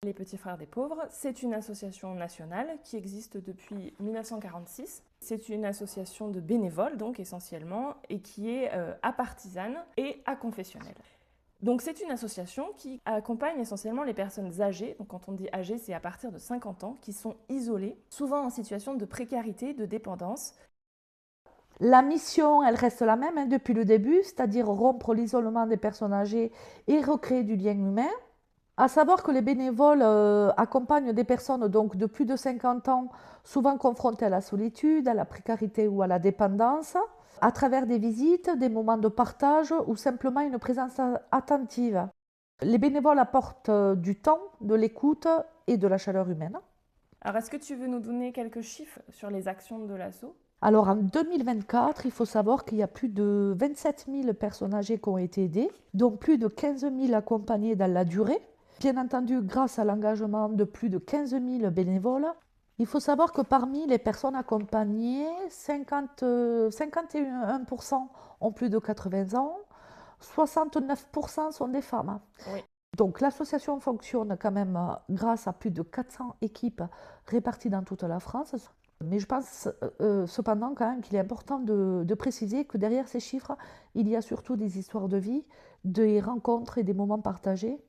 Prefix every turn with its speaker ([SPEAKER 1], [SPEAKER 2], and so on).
[SPEAKER 1] Les Petits Frères des Pauvres, c'est une association nationale qui existe depuis 1946. C'est une association de bénévoles, donc essentiellement, et qui est apartisane et aconfessionnelle. Donc c'est une association qui accompagne essentiellement les personnes âgées, donc quand on dit âgées, c'est à partir de 50 ans, qui sont isolées, souvent en situation de précarité, de dépendance.
[SPEAKER 2] La mission, elle reste la même depuis le début, c'est-à-dire rompre l'isolement des personnes âgées et recréer du lien humain. À savoir que les bénévoles accompagnent des personnes donc de plus de 50 ans, souvent confrontées à la solitude, à la précarité ou à la dépendance, à travers des visites, des moments de partage ou simplement une présence attentive. Les bénévoles apportent du temps, de l'écoute et de la chaleur humaine.
[SPEAKER 1] Alors est-ce que tu veux nous donner quelques chiffres sur les actions de l'asso?
[SPEAKER 2] Alors en 2024, il faut savoir qu'il y a plus de 27 000 personnes âgées qui ont été aidées, dont plus de 15 000 accompagnées dans la durée. Bien entendu, grâce à l'engagement de plus de 15 000 bénévoles, il faut savoir que parmi les personnes accompagnées, 51% ont plus de 80 ans, 69% sont des femmes.
[SPEAKER 1] Oui.
[SPEAKER 2] Donc l'association fonctionne quand même grâce à plus de 400 équipes réparties dans toute la France. Mais je pense cependant quand même qu'il est important de préciser que derrière ces chiffres, il y a surtout des histoires de vie, des rencontres et des moments partagés.